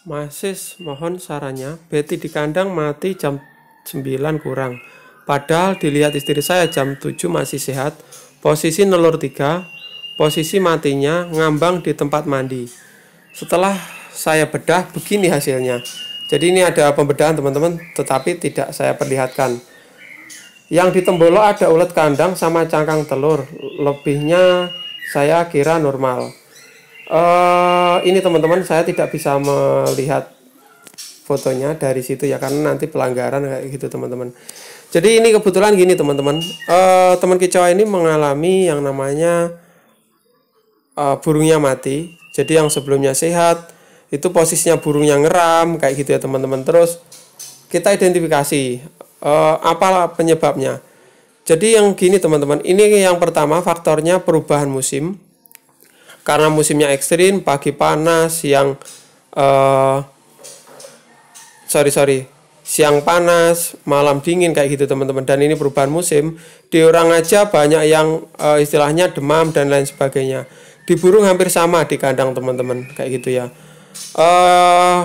Masis, mohon sarannya. Betty di kandang mati jam 9 kurang. Padahal dilihat istri saya jam 7 masih sehat. Posisi nelur 3, posisi matinya ngambang di tempat mandi. Setelah saya bedah, begini hasilnya. Jadi ini ada pembedahan teman-teman, tetapi tidak saya perlihatkan. Yang di Tembolo ada ulet kandang sama cangkang telur. Lebihnya saya kira normal. Ini teman-teman, saya tidak bisa melihat fotonya dari situ ya, karena nanti pelanggaran kayak gitu teman-teman. Jadi ini kebetulan gini teman-teman, teman kicau ini mengalami yang namanya burungnya mati. Jadi yang sebelumnya sehat itu posisinya burungnya ngeram kayak gitu ya teman-teman. Terus kita identifikasi apa penyebabnya. Jadi yang gini teman-teman, ini yang pertama faktornya perubahan musim. Karena musimnya ekstrim, pagi panas, siang siang panas, malam dingin kayak gitu teman-teman. Dan ini perubahan musim. Di orang aja banyak yang istilahnya demam dan lain sebagainya. Di burung hampir sama di kandang teman-teman kayak gitu ya.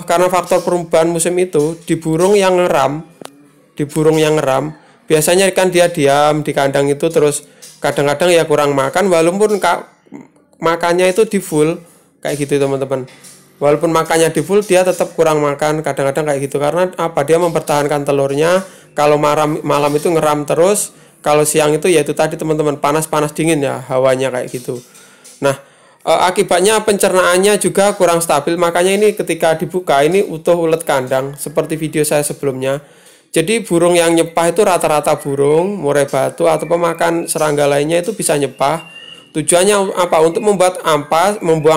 Karena faktor perubahan musim itu, di burung yang ngeram, biasanya kan dia diam di kandang itu, terus kadang-kadang ya kurang makan, walaupun makannya itu di full kayak gitu teman-teman. Walaupun makannya di full, dia tetap kurang makan kadang-kadang kayak gitu. Karena apa? Dia mempertahankan telurnya. Kalau malam itu ngeram terus, kalau siang itu yaitu tadi teman-teman, panas-panas dingin ya hawanya kayak gitu. Nah, akibatnya pencernaannya juga kurang stabil. Makanya ini ketika dibuka ini utuh ulet kandang seperti video saya sebelumnya. Jadi burung yang nyepah itu rata-rata burung murai batu atau pemakan serangga lainnya itu bisa nyepah. Tujuannya apa? Untuk membuang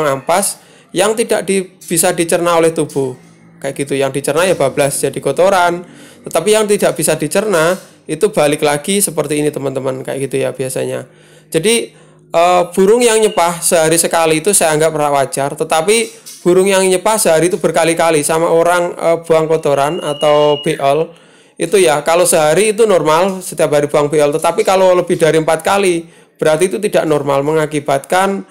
ampas yang tidak bisa dicerna oleh tubuh. Kayak gitu, yang dicerna ya bablas jadi kotoran. Tetapi yang tidak bisa dicerna itu balik lagi seperti ini teman-teman, kayak gitu ya biasanya. Jadi burung yang nyepah sehari sekali itu saya anggap wajar. Tetapi burung yang nyepah sehari itu berkali-kali sama orang buang kotoran atau beol, itu ya kalau sehari itu normal, setiap hari buang beol. Tetapi kalau lebih dari 4 kali, berarti itu tidak normal, mengakibatkan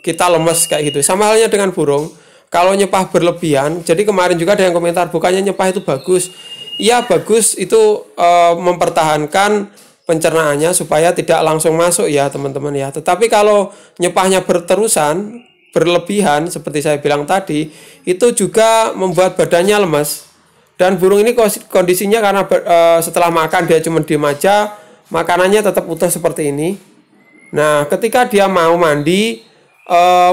kita lemes kayak gitu. Sama halnya dengan burung, kalau nyepah berlebihan. Jadi kemarin juga ada yang komentar, bukannya nyepah itu bagus. Iya bagus, itu mempertahankan pencernaannya supaya tidak langsung masuk ya teman-teman ya. Tetapi kalau nyepahnya berterusan, berlebihan seperti saya bilang tadi, itu juga membuat badannya lemas. Dan burung ini kondisinya karena setelah makan dia cuma diem aja, makanannya tetap utuh seperti ini. Nah, ketika dia mau mandi,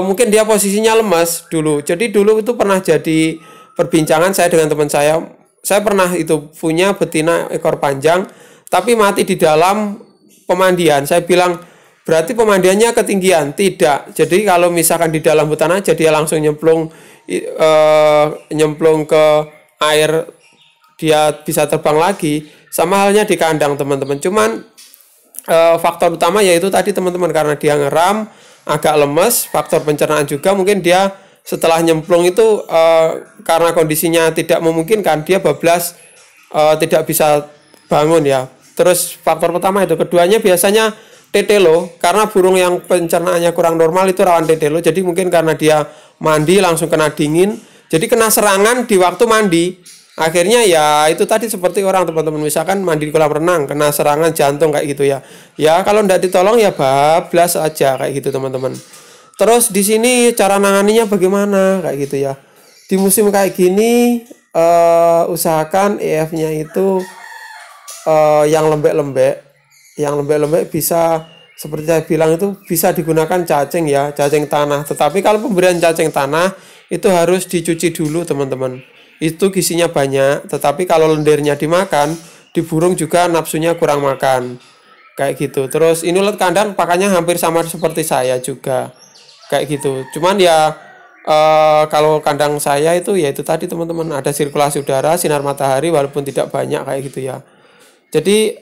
mungkin dia posisinya lemas dulu. Jadi dulu itu pernah jadi perbincangan saya dengan teman saya. Saya pernah itu punya betina ekor panjang, tapi mati di dalam pemandian. Saya bilang, berarti pemandiannya ketinggian? Tidak. Jadi kalau misalkan di dalam hutan aja dia langsung nyemplung ke air, dia bisa terbang lagi. Sama halnya di kandang teman-teman. Cuman faktor utama yaitu tadi teman-teman, karena dia ngeram, agak lemes, faktor pencernaan juga. Mungkin dia setelah nyemplung itu karena kondisinya tidak memungkinkan, dia bablas, tidak bisa bangun ya. Terus faktor pertama itu. Keduanya biasanya tetelo, karena burung yang pencernaannya kurang normal itu rawan tetelo. Jadi mungkin karena dia mandi langsung kena dingin, jadi kena serangan di waktu mandi. Akhirnya ya itu tadi seperti orang teman-teman, misalkan mandi di kolam renang kena serangan jantung kayak gitu ya. Ya kalau tidak ditolong ya bablas aja kayak gitu teman-teman. Terus di sini cara nanganinya bagaimana kayak gitu ya. Di musim kayak gini usahakan EF-nya itu yang lembek-lembek. Yang lembek-lembek bisa seperti saya bilang itu bisa digunakan cacing ya, cacing tanah. Tetapi kalau pemberian cacing tanah itu harus dicuci dulu teman-teman. Itu gizinya banyak, tetapi kalau lendirnya dimakan, di burung juga nafsunya kurang makan. Kayak gitu. Terus ini ulet kandang pakannya hampir sama seperti saya juga. Kayak gitu. Cuman ya kalau kandang saya itu ya itu tadi teman-teman, ada sirkulasi udara, sinar matahari walaupun tidak banyak kayak gitu ya. Jadi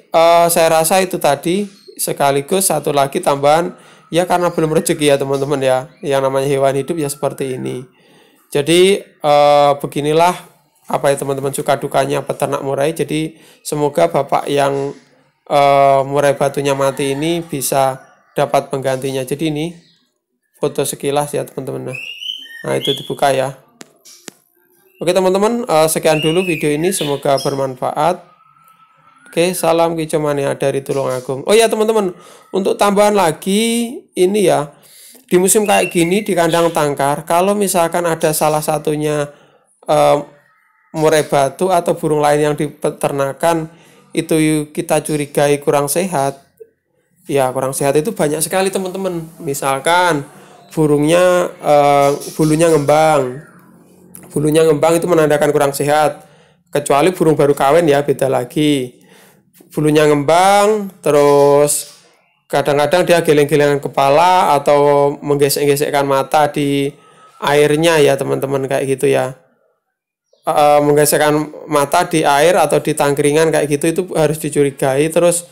saya rasa itu tadi, sekaligus satu lagi tambahan ya, karena belum rezeki ya teman-teman ya. Yang namanya hewan hidup ya seperti ini. Jadi beginilah apa ya teman-teman, suka dukanya peternak murai. Jadi semoga bapak yang murai batunya mati ini bisa dapat penggantinya. Jadi ini foto sekilas ya teman-teman. Nah itu dibuka ya. Oke teman-teman, sekian dulu video ini, semoga bermanfaat. Oke, salam kicomania dari Tulungagung. Oh ya teman-teman, untuk tambahan lagi ini ya, di musim kayak gini di kandang tangkar, kalau misalkan ada salah satunya murai batu atau burung lain yang dipeternakan itu kita curigai kurang sehat, ya kurang sehat itu banyak sekali teman-teman. Misalkan burungnya bulunya ngembang. Bulunya ngembang itu menandakan kurang sehat. Kecuali burung baru kawin ya, beda lagi. Bulunya ngembang, terus kadang-kadang dia geleng-gelengan kepala atau menggesek-gesekkan mata di airnya ya teman-teman, kayak gitu ya. Menggesekkan mata di air atau di tangkringan kayak gitu, itu harus dicurigai. Terus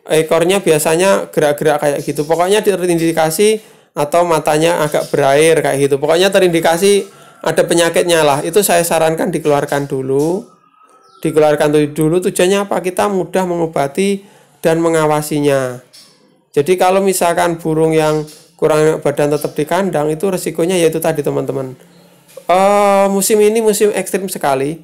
ekornya biasanya gerak-gerak kayak gitu. Pokoknya terindikasi, atau matanya agak berair kayak gitu. Pokoknya terindikasi ada penyakitnya lah. Itu saya sarankan dikeluarkan dulu. Dikeluarkan dulu, tujuannya apa? Kita mudah mengobati dan mengawasinya. Jadi kalau misalkan burung yang kurang badan tetap di kandang, itu resikonya yaitu tadi teman-teman. Musim ini musim ekstrim sekali.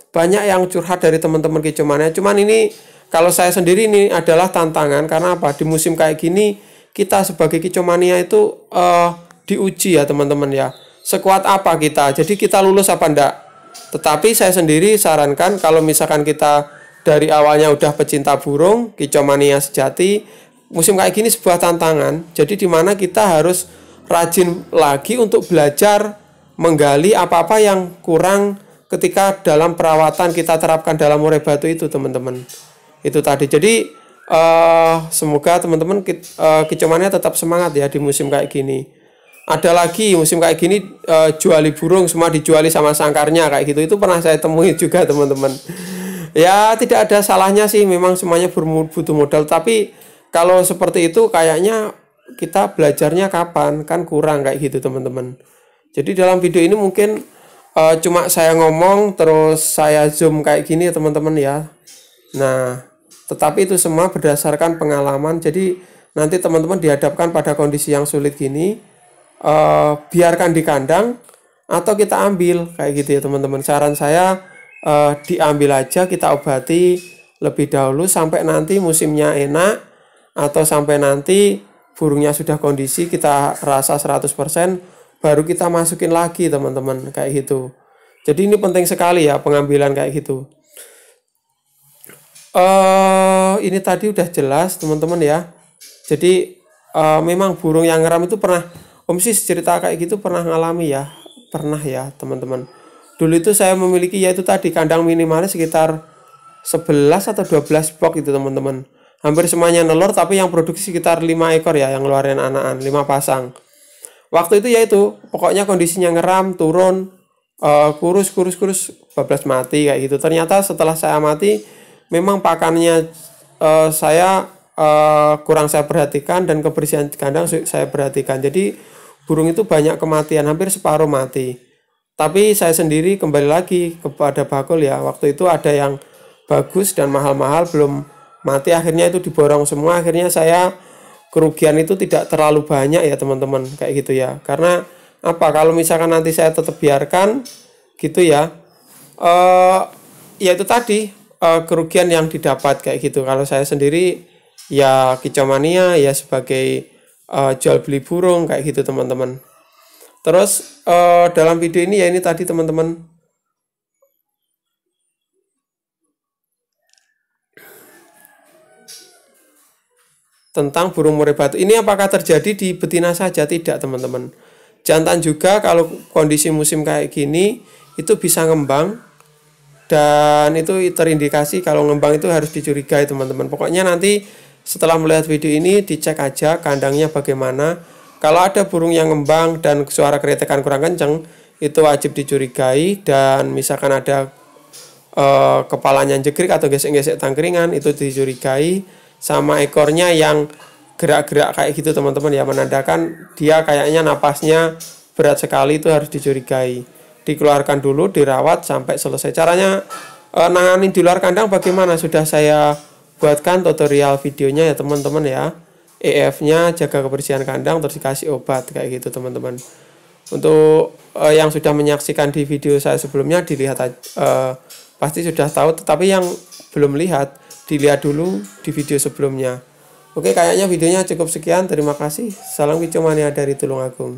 Banyak yang curhat dari teman-teman kicomania. Cuman ini kalau saya sendiri ini adalah tantangan, karena apa? Di musim kayak gini kita sebagai kicomania itu diuji ya teman-teman ya. Sekuat apa kita? Jadi kita lulus apa enggak? Tetapi saya sendiri sarankan kalau misalkan kita dari awalnya udah pecinta burung, kicomania sejati, musim kayak gini sebuah tantangan. Jadi dimana kita harus rajin lagi untuk belajar menggali apa-apa yang kurang ketika dalam perawatan kita terapkan dalam murai batu itu teman-teman. Itu tadi. Jadi semoga teman-teman kicomania tetap semangat ya di musim kayak gini. Ada lagi musim kayak gini juali burung semua dijuali sama sangkarnya kayak gitu. Itu pernah saya temui juga teman-teman. Ya tidak ada salahnya sih, memang semuanya butuh modal. Tapi kalau seperti itu kayaknya kita belajarnya kapan? Kan kurang kayak gitu teman-teman. Jadi dalam video ini mungkin cuma saya ngomong terus saya zoom kayak gini ya teman-teman ya. Nah, tetapi itu semua berdasarkan pengalaman. Jadi nanti teman-teman dihadapkan pada kondisi yang sulit gini, biarkan di kandang atau kita ambil kayak gitu ya teman-teman. Saran saya diambil aja, kita obati lebih dahulu sampai nanti musimnya enak, atau sampai nanti burungnya sudah kondisi kita rasa 100%, baru kita masukin lagi teman-teman kayak gitu. Jadi ini penting sekali ya pengambilan kayak gitu. Ini tadi udah jelas teman-teman ya. Jadi memang burung yang ngeram itu pernah Om Sis cerita kayak gitu, pernah ngalami ya? Pernah ya teman-teman. Dulu itu saya memiliki yaitu tadi kandang minimalis sekitar 11 atau 12 box itu teman-teman. Hampir semuanya nelor, tapi yang produksi sekitar 5 ekor ya yang ngeluarin anakan, 5 pasang. Waktu itu yaitu pokoknya kondisinya ngeram, turun, kurus, bablas mati kayak gitu. Ternyata setelah saya mati, memang pakannya saya kurang saya perhatikan, dan kebersihan kandang saya perhatikan. Jadi burung itu banyak kematian, hampir separuh mati. Tapi saya sendiri kembali lagi kepada bakul ya. Waktu itu ada yang bagus dan mahal-mahal belum mati, akhirnya itu diborong semua. Akhirnya saya kerugian itu tidak terlalu banyak ya teman-teman kayak gitu ya. Karena apa, kalau misalkan nanti saya tetap biarkan gitu ya, ya itu tadi kerugian yang didapat kayak gitu. Kalau saya sendiri ya kicomania ya sebagai jual beli burung kayak gitu teman-teman. Terus dalam video ini ya ini tadi teman-teman, tentang burung murai batu. Ini apakah terjadi di betina saja? Tidak teman-teman. Jantan juga kalau kondisi musim kayak gini itu bisa ngembang, dan itu terindikasi kalau ngembang itu harus dicurigai teman-teman. Pokoknya nanti setelah melihat video ini dicek aja kandangnya bagaimana. Kalau ada burung yang ngembang dan suara keretakan kurang kenceng, itu wajib dicurigai. Dan misalkan ada kepalanya jegrik atau gesek-gesek tangkringan, itu dicurigai. Sama ekornya yang gerak-gerak kayak gitu teman-teman ya, menandakan dia kayaknya napasnya berat sekali, itu harus dicurigai. Dikeluarkan dulu, dirawat sampai selesai. Caranya nanganin di luar kandang bagaimana sudah saya buatkan tutorial videonya ya teman-teman ya. EF-nya jaga kebersihan kandang, terus dikasih obat kayak gitu teman-teman. Untuk yang sudah menyaksikan di video saya sebelumnya dilihat pasti sudah tahu, tetapi yang belum lihat dilihat dulu di video sebelumnya. Oke, kayaknya videonya cukup sekian. Terima kasih. Salam Kicomania dari Tulungagung.